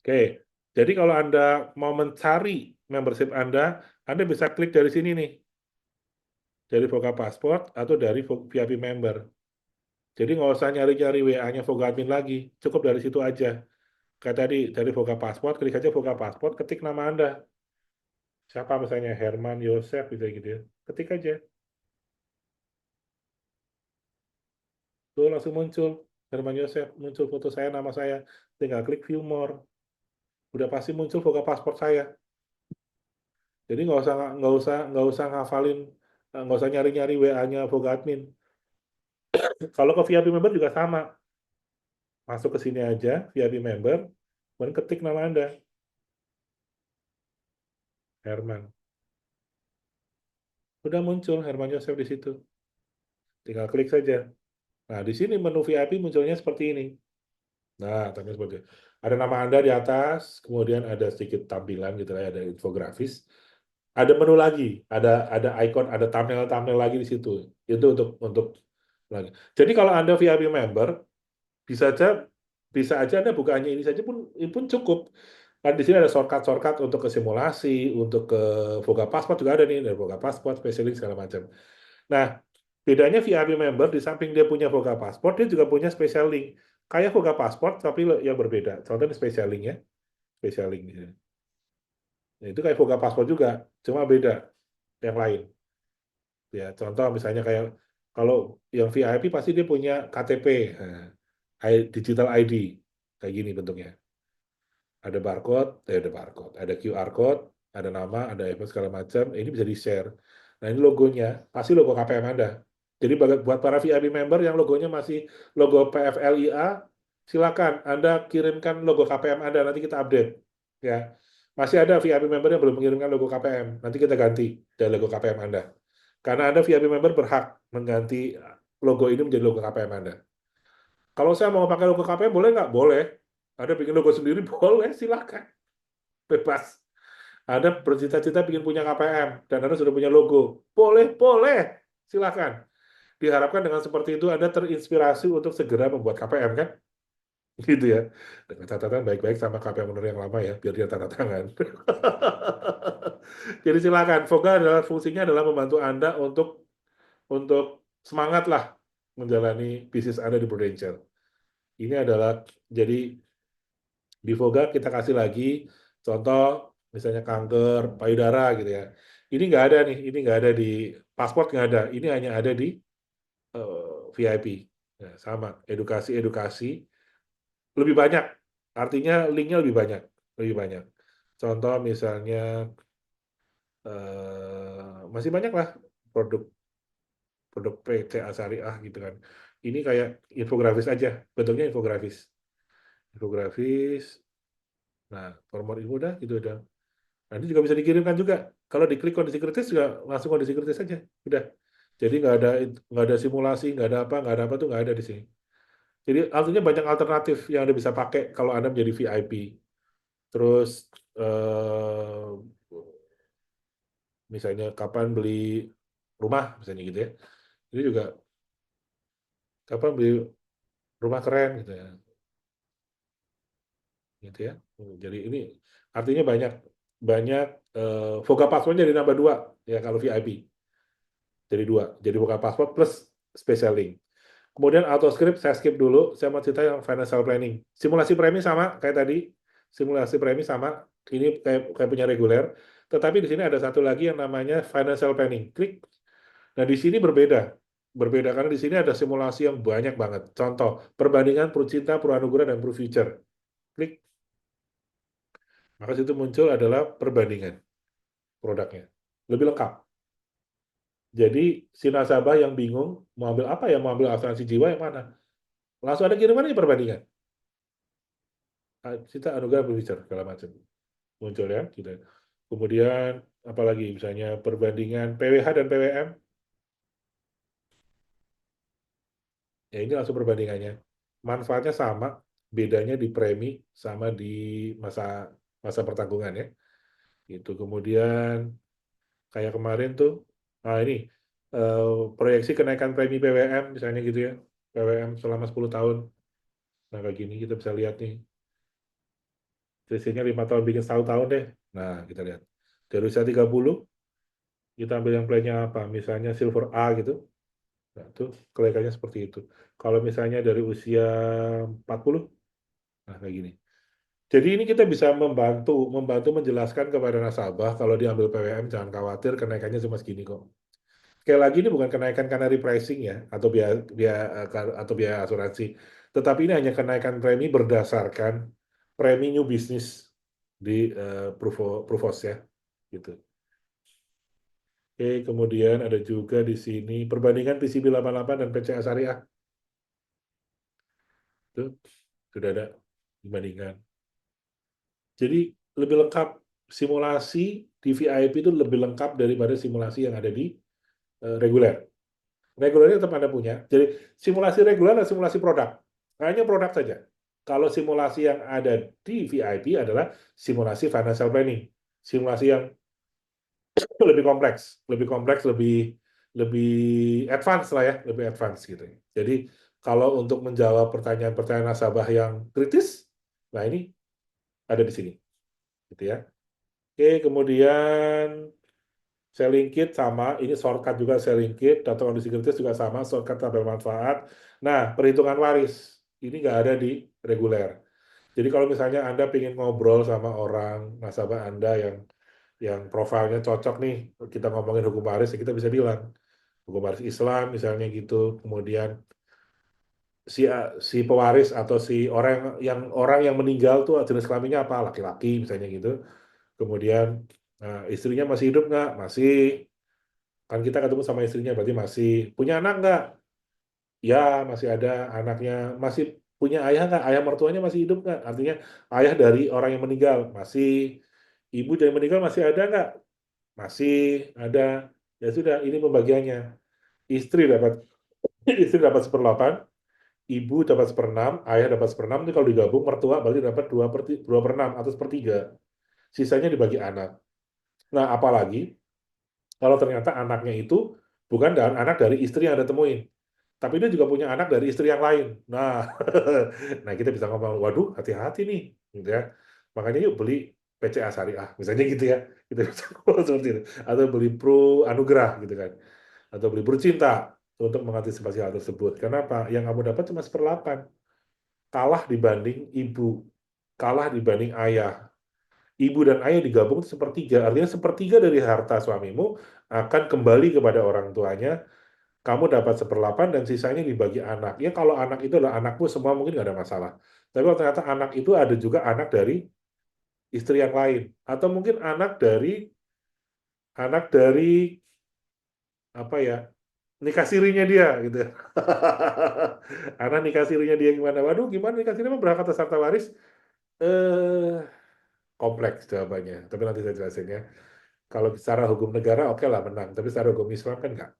Oke, jadi kalau Anda mau mencari membership Anda bisa klik dari sini nih, dari Voga Passport atau dari VIP member. Jadi nggak usah nyari-nyari WA-nya Voga Admin lagi, cukup dari situ aja. Kayak tadi, dari Voga Passport, klik aja Voga Passport, ketik nama Anda. Siapa misalnya Herman Yosef gitu ya. Ketik aja. Tuh langsung muncul. Herman Yosef, muncul foto saya, nama saya. Tinggal klik view more. Udah pasti muncul Voga Passport saya. Jadi nggak usah ngafalin, nggak usah nyari-nyari WA-nya Voga Admin. Kalau ke VIP member juga sama. Masuk ke sini aja, VIP member, kemudian ketik nama Anda, Herman. Udah muncul Herman Yosef di situ. Tinggal klik saja. Nah, di sini menu VIP munculnya seperti ini. Nah, tampilnya seperti itu. Ada nama Anda di atas, kemudian ada sedikit tampilan gitu ya, ada infografis. Ada menu lagi, ada icon, ada thumbnail lagi di situ. Itu untuk lagi. Jadi kalau Anda VIP member, bisa aja Anda buka hanya ini saja pun cukup. Kan di sini ada shortcut untuk ke simulasi, untuk ke Voga Passport juga ada nih, dari Voga Passport, Specialink segala macam. Nah, bedanya VIP member di samping dia punya Voga Passport, dia juga punya Special Link. Kayak Voga Passport tapi yang berbeda. Contohnya Special Link ya, Special Link di sini. Nah, itu kayak Voga Passport juga, cuma beda yang lain. Ya, contoh misalnya kayak kalau yang VIP pasti dia punya KTP, nah, digital ID kayak gini bentuknya. Ada QR code, ada nama, ada apa segala macam. Ini bisa di-share. Nah, ini logonya, pasti logo KPM Anda. Jadi buat para VIP member yang logonya masih logo PFLIA, silakan Anda kirimkan logo KPM Anda, nanti kita update. Ya, masih ada VIP member yang belum mengirimkan logo KPM, nanti kita ganti dari logo KPM Anda. Karena Anda VIP member berhak mengganti logo ini menjadi logo KPM Anda. Kalau saya mau pakai logo KPM, boleh nggak? Boleh. Ada bikin logo sendiri, boleh, silakan. Bebas. Anda bercita-cita bikin punya KPM, dan Anda sudah punya logo. Boleh, boleh. Silakan. Diharapkan dengan seperti itu Anda terinspirasi untuk segera membuat KPM, kan? Gitu ya. Dengan catatan baik-baik sama KPM owner yang lama ya, biar dia tanda tangan. Jadi silakan. Voga adalah fungsinya adalah membantu Anda untuk semangat lah menjalani bisnis Anda di Prudential. Ini adalah jadi di Voga kita kasih lagi contoh misalnya kanker payudara gitu ya. Ini nggak ada nih, ini nggak ada di pasport nggak ada. Ini hanya ada di VIP. Ya, sama edukasi lebih banyak. Artinya linknya lebih banyak, lebih banyak. Contoh misalnya masih banyak lah produk produk PCA Syariah gitu kan. Ini kayak infografis aja, bentuknya infografis. Infografis. Nah, formulir ilmu udah gitu udah. Nanti juga bisa dikirimkan juga. Kalau diklik kondisi kritis juga langsung kondisi kritis saja. Udah. Jadi nggak ada simulasi, nggak ada apa tuh nggak ada di sini. Jadi artinya banyak alternatif yang Anda bisa pakai kalau Anda menjadi VIP. Terus eh, misalnya kapan beli rumah misalnya gitu ya. Ini juga kapan beli rumah keren gitu ya. Gitu ya. Jadi ini artinya banyak banyak Voga password jadi nambah 2 ya kalau VIP. Jadi 2. Jadi Voga password plus special link. Kemudian auto script saya skip dulu, saya mau cerita yang financial planning. Simulasi premi sama kayak tadi, simulasi premi sama, ini kayak punya reguler, tetapi di sini ada satu lagi yang namanya financial planning. Klik. Nah, di sini berbeda. Berbeda karena di sini ada simulasi yang banyak banget. Contoh, perbandingan Prucinta, Puranugrah, dan PruFuture. Klik, maka situ muncul adalah perbandingan produknya. Lebih lengkap. Jadi, si nasabah yang bingung, mau ambil apa ya, mau ambil asuransi jiwa yang mana? Langsung ada kirimannya perbandingan. Kita anugerah berbicara segala macam muncul ya gitu. Kemudian apalagi misalnya perbandingan PWH dan PWM, ya ini langsung perbandingannya. Manfaatnya sama, bedanya di premi sama di masa masa pertanggungan ya. Itu kemudian kayak kemarin tuh, nah ini eh, proyeksi kenaikan premi PWM misalnya gitu ya, PWM selama 10 tahun. Nah kayak gini kita bisa lihat nih. CC-nya 5 tahun bikin 1 tahun deh. Nah, kita lihat. Dari usia 30, kita ambil yang plannya apa? Misalnya Silver A gitu. Nah, itu kenaikannya seperti itu. Kalau misalnya dari usia 40, nah kayak gini. Jadi ini kita bisa membantu membantu menjelaskan kepada nasabah kalau diambil PWM jangan khawatir kenaikannya cuma segini kok. Sekali lagi ini bukan kenaikan karena repricing ya atau biaya, atau biaya asuransi, tetapi ini hanya kenaikan premi berdasarkan premi new business di Pruvos ya, gitu. Oke, kemudian ada juga di sini perbandingan PCB 88 dan PCA Syariah. Itu sudah ada dibandingkan. Jadi lebih lengkap simulasi di VIP itu lebih lengkap daripada simulasi yang ada di reguler. Regulernya tetap Anda punya. Jadi simulasi reguler dan simulasi produk. Hanya produk saja. Kalau simulasi yang ada di VIP adalah simulasi financial planning. Simulasi yang lebih kompleks, lebih lebih advance lah ya, lebih advance gitu. Jadi kalau untuk menjawab pertanyaan-pertanyaan nasabah yang kritis, nah ini ada di sini, gitu ya. Oke, kemudian selling kit sama, ini shortcut juga selling kit, data kondisi kritis juga sama, shortcut tabel manfaat. Nah, perhitungan waris, ini nggak ada di reguler. Jadi kalau misalnya Anda ingin ngobrol sama orang, nasabah Anda yang profilnya cocok nih, kita ngomongin hukum waris, ya kita bisa bilang, hukum waris Islam misalnya gitu, kemudian si pewaris atau si orang yang meninggal tuh jenis kelaminnya apa, laki-laki misalnya gitu, kemudian istrinya masih hidup nggak? Masih. Kan kita ketemu sama istrinya, berarti masih. Punya anak nggak? Ya, masih ada anaknya. Masih punya ayah nggak? Ayah mertuanya masih hidup nggak? Artinya ayah dari orang yang meninggal. Masih. Ibu dari meninggal masih ada nggak? Masih ada. Ya sudah, ini pembagiannya. Istri dapat istri dapat 1/8, ibu dapat 1/6, ayah dapat 1/6. Ini kalau digabung mertua berarti dapat 2/6 atau 1/3. Sisanya dibagi anak. Nah, apalagi kalau ternyata anaknya itu bukan anak dari istri yang Anda temuin, tapi dia juga punya anak dari istri yang lain. Nah, nah kita bisa ngomong, waduh, hati-hati nih, gitu ya. Makanya yuk beli PCA Syariah, misalnya gitu ya. Kita bisa ngomong seperti itu. Atau beli Pro Anugerah, gitu kan. Atau beli Bercinta untuk mengantisipasi hal tersebut. Kenapa? Yang kamu dapat cuma 1/8. Kalah dibanding ibu, kalah dibanding ayah. Ibu dan ayah digabung itu 1/3. Artinya 1/3 dari harta suamimu akan kembali kepada orang tuanya, kamu dapat 1/8 dan sisanya dibagi anak. Ya kalau anak itu adalah anakmu semua mungkin nggak ada masalah. Tapi kalau ternyata anak itu ada juga anak dari istri yang lain. Atau mungkin anak dari apa ya, nikah sirinya dia gitu. Anak nikah sirinya dia gimana? Waduh, gimana nikah sirinya berhak atas harta waris? Eh, kompleks jawabannya. Tapi nanti saya jelasin ya. Kalau secara hukum negara oke lah menang, tapi secara hukum Islam kan nggak,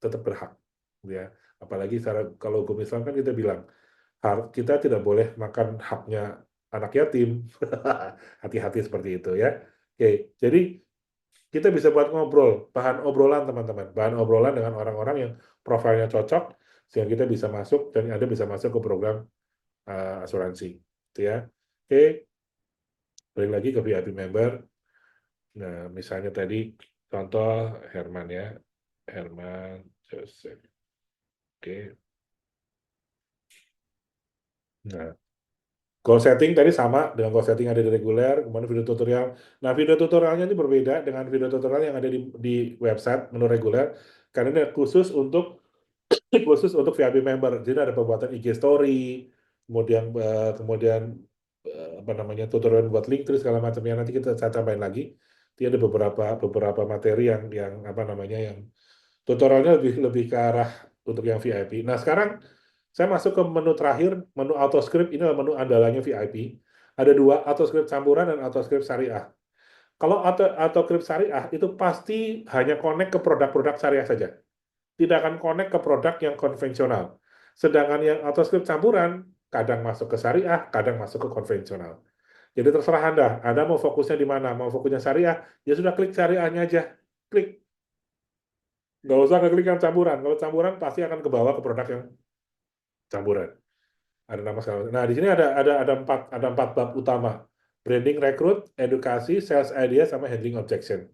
tetap berhak, ya. Apalagi kalau hukum Islam kan kita bilang kita tidak boleh makan haknya anak yatim. Hati-hati seperti itu ya. Oke, jadi kita bisa buat ngobrol, bahan obrolan teman-teman, bahan obrolan dengan orang-orang yang profilnya cocok, sehingga kita bisa masuk dan Anda bisa masuk ke program asuransi, gitu ya. Oke, balik lagi ke VIP member. Nah, misalnya tadi contoh Herman ya, Herman Joseph. Oke. Nah, goal setting tadi sama dengan goal setting yang ada di reguler, kemudian video tutorial. Nah, video tutorialnya ini berbeda dengan video tutorial yang ada di website menu reguler, karena ini khusus untuk VIP member. Jadi ada pembuatan IG story, kemudian apa namanya tutorial buat link terus segala macamnya nanti saya tambahin lagi. Jadi ada beberapa materi yang apa namanya yang tutorialnya lebih lebih ke arah untuk yang VIP. Nah, sekarang saya masuk ke menu terakhir, menu AutoScript. Ini adalah menu andalannya VIP. Ada dua, AutoScript campuran dan AutoScript syariah. Kalau AutoScript syariah itu pasti hanya connect ke produk-produk syariah saja. Tidak akan connect ke produk yang konvensional. Sedangkan yang AutoScript campuran, kadang masuk ke syariah, kadang masuk ke konvensional. Jadi terserah Anda. Anda mau fokusnya di mana? Mau fokusnya syariah? Ya sudah klik syariahnya aja. Klik. Nggak usah ngeklik yang campuran. Kalau campuran pasti akan ke bawah ke produk yang campuran. Ada nama sekali. Nah, di sini ada empat bab utama. Branding, rekrut, edukasi, sales idea, sama handling objection.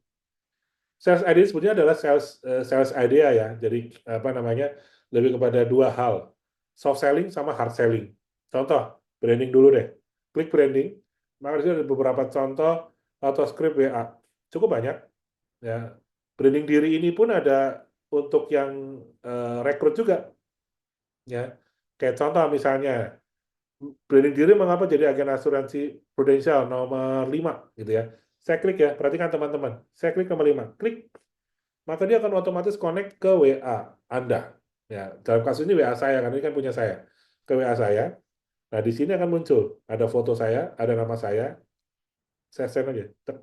Sales idea sebetulnya adalah sales idea ya. Jadi apa namanya, lebih kepada dua hal, soft selling sama hard selling. Contoh branding dulu deh. Klik branding, maka di sini ada beberapa contoh atau script WA. Cukup banyak ya. Branding diri ini pun ada untuk yang rekrut juga ya. Kayak contoh misalnya branding diri mengapa jadi agen asuransi Prudential nomor 5 gitu ya. Saya klik ya, perhatikan teman-teman. Saya klik nomor 5, klik, maka dia akan otomatis connect ke WA Anda. Ya, dalam kasus ini WA saya, karena ini kan punya saya. Ke WA saya. Nah, di sini akan muncul. Ada foto saya, ada nama saya send aja. Tek,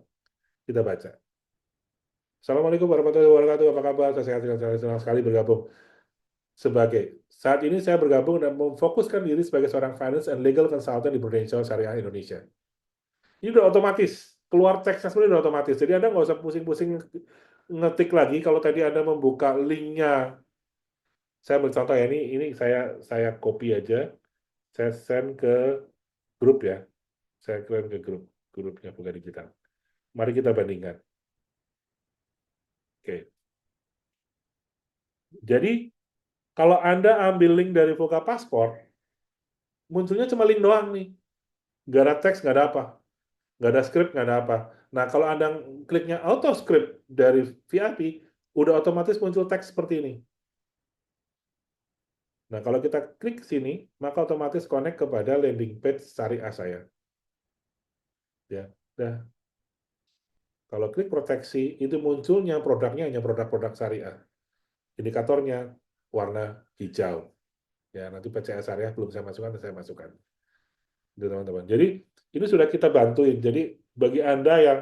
kita baca. Assalamualaikum warahmatullahi wabarakatuh. Apa kabar? Saya senang sekali bergabung. Saat ini saya bergabung dan memfokuskan diri sebagai seorang finance and legal consultant di Prudential Syariah Indonesia. Ini udah otomatis. Keluar teksnya sebenarnya udah otomatis. Jadi Anda nggak usah pusing-pusing ngetik lagi. Kalau tadi Anda membuka linknya, saya bercontoh ya, ini saya copy aja, saya send ke grup ya, saya kirim ke grupnya Buka Digital. Mari kita bandingkan. Oke. Jadi kalau Anda ambil link dari Voka Paspor, munculnya cuma link doang nih. Nggak ada teks, nggak ada apa. Nggak ada script, nggak ada apa. Nah, kalau Anda kliknya auto script dari VIP, udah otomatis muncul teks seperti ini. Nah, kalau kita klik sini, maka otomatis connect kepada landing page syariah saya. Ya, nah, kalau klik proteksi, itu munculnya produknya hanya produk-produk syariah. Indikatornya warna hijau. Ya, nanti PCA syariah belum saya masukkan, saya masukkan. Gitu, teman-teman. Jadi, ini sudah kita bantuin. Jadi, bagi Anda yang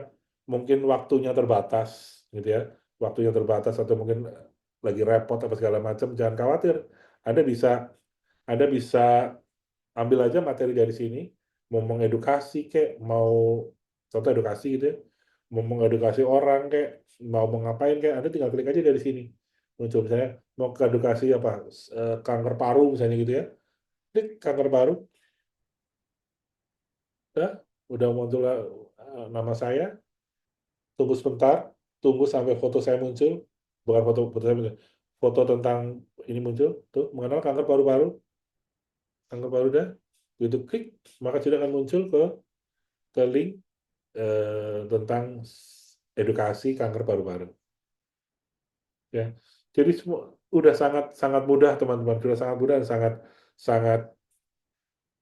mungkin waktunya terbatas, gitu ya, waktunya terbatas atau mungkin lagi repot apa segala macam, jangan khawatir. Anda bisa Anda bisa ambil aja materi dari sini, mau mengedukasi kayak mau contoh edukasi gitu ya, mau mengedukasi orang kayak mau ngapain kayak Anda tinggal klik aja dari sini. Muncul misalnya mau ke edukasi apa kanker paru misalnya gitu ya. Klik kanker paru, ya, udah muncul nama saya, tunggu sebentar, tunggu sampai foto saya muncul, bukan foto foto saya muncul, foto tentang ini muncul, tuh mengenal kanker paru-paru, kanker paru udah, begitu klik, maka sudah akan muncul ke link tentang edukasi kanker paru-paru. Ya, jadi semua udah sangat sangat mudah teman-teman, sudah sangat mudah dan sangat sangat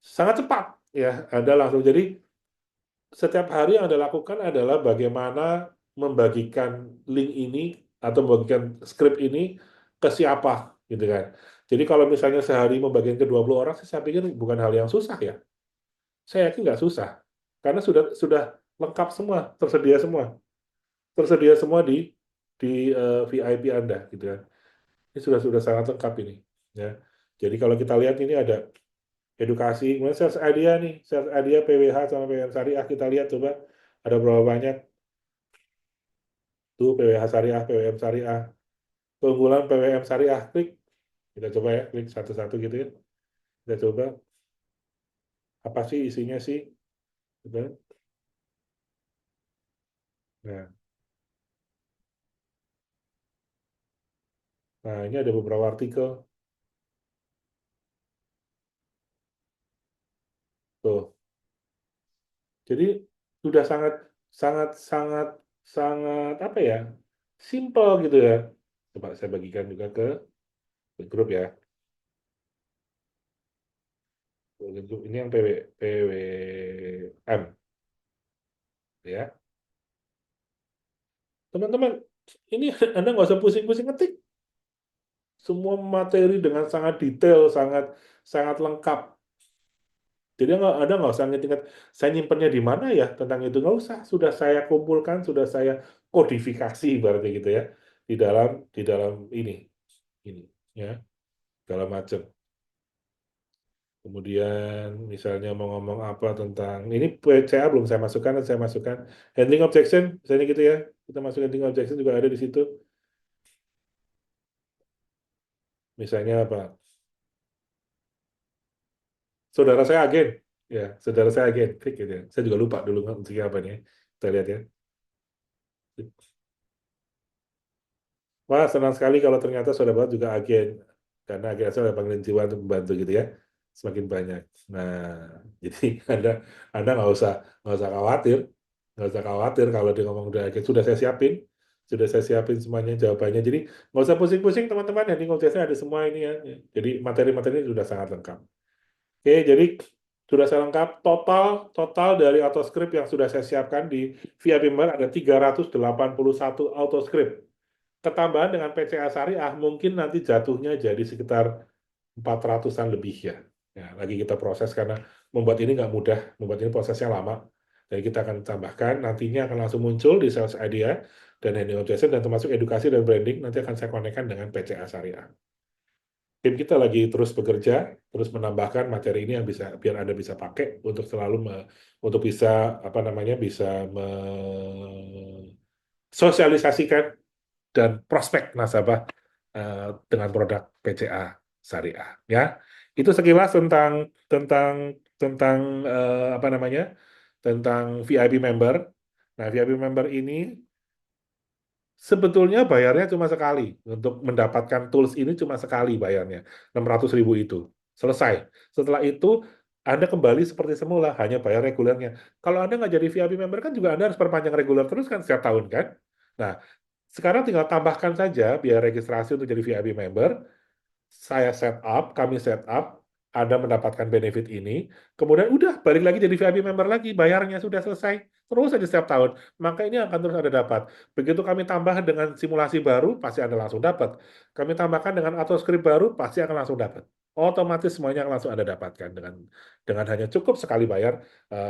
sangat cepat ya. Anda langsung jadi setiap hari yang Anda lakukan adalah bagaimana membagikan link ini atau membagikan skrip ini ke siapa gitu kan. Jadi kalau misalnya sehari membagikan ke 20 orang, saya pikir bukan hal yang susah ya. Saya yakin nggak susah. Karena sudah lengkap semua, tersedia semua di VIP Anda gitu kan. Ini sudah sangat lengkap ini ya. Jadi kalau kita lihat ini ada edukasi, kemudian sales idea nih, sales idea PWH sama PWM Syariah kita lihat coba ada berapa banyak tuh PWH Syariah, PWM Syariah, keunggulan PWM Syariah, klik, kita coba ya, klik satu-satu gitu ya, kita coba apa sih isinya sih, gitu kan. Nah, nah ini ada beberapa artikel tuh, jadi sudah sangat sangat sangat sangat apa ya, simple gitu ya. Coba saya bagikan juga ke grup ya. Ini yang PWM ya. Teman-teman, ini Anda nggak usah pusing-pusing ngetik. Semua materi dengan sangat detail, sangat sangat lengkap. Jadi Anda nggak usah nginget, saya nyimpennya di mana ya tentang itu. Nggak usah, sudah saya kumpulkan, sudah saya kodifikasi ibaratnya gitu ya. Di dalam ini ya, segala macam. Kemudian misalnya mau ngomong apa tentang ini PCA belum saya masukkan, dan saya masukkan handling objection, misalnya gitu ya. Kita masuk handling objection juga ada di situ. Misalnya apa? Saudara saya agen. Ya, saudara saya agen klik gitu ya. Saya juga lupa dulu musiknya apa nih. Kita lihat ya. Wah, senang sekali kalau ternyata saudara Bapak juga agen. Karena agen saya ada panggilan jiwa untuk membantu gitu ya. Semakin banyak. Nah, jadi Anda nggak usah khawatir. Nggak usah khawatir kalau dia ngomong udah agen. Sudah saya siapin. Sudah saya siapin semuanya jawabannya. Jadi nggak usah pusing-pusing teman-teman. Yang di Ngojeknya ada semua ini ya. Jadi materi-materi ini sudah sangat lengkap. Oke, jadi sudah saya lengkap. Total dari autoscript yang sudah saya siapkan di VIP member ada 381 autoscript. Ketambahan dengan PCA Syariah mungkin nanti jatuhnya jadi sekitar 400-an lebih ya. Ya, lagi kita proses karena membuat ini nggak mudah, membuat ini prosesnya lama. Jadi kita akan tambahkan, nantinya akan langsung muncul di sales idea dan handling obsession dan termasuk edukasi dan branding nanti akan saya konekkan dengan PCA Syariah. Tim kita lagi terus bekerja, terus menambahkan materi ini yang bisa biar Anda bisa pakai untuk selalu untuk bisa apa namanya bisa sosialisasikan dan prospek nasabah dengan produk PCA Syariah. Ya, itu sekilas tentang tentang tentang apa namanya tentang VIP member. Nah, VIP member ini sebetulnya bayarnya cuma sekali. Untuk mendapatkan tools ini cuma sekali bayarnya. 600.000 itu. Selesai. Setelah itu, Anda kembali seperti semula, hanya bayar regulernya. Kalau Anda nggak jadi VIP member kan juga Anda harus perpanjang reguler terus kan setiap tahun kan? Nah, sekarang tinggal tambahkan saja biaya registrasi untuk jadi VIP member, saya set up, kami set up, Anda mendapatkan benefit ini, kemudian udah balik lagi jadi VIP member lagi, bayarnya sudah selesai, terus saja setiap tahun. Maka ini akan terus Anda dapat. Begitu kami tambah dengan simulasi baru, pasti Anda langsung dapat. Kami tambahkan dengan autoscript baru, pasti akan langsung dapat. Otomatis semuanya akan langsung Anda dapatkan dengan hanya cukup sekali bayar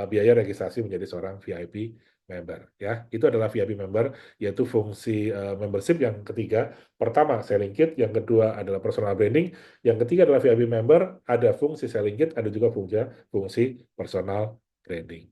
biaya registrasi menjadi seorang VIP member. Ya, itu adalah VIP member, yaitu fungsi membership yang ketiga. Pertama, selling kit. Yang kedua adalah personal branding. Yang ketiga adalah VIP member. Ada fungsi selling kit, ada juga fungsi personal branding.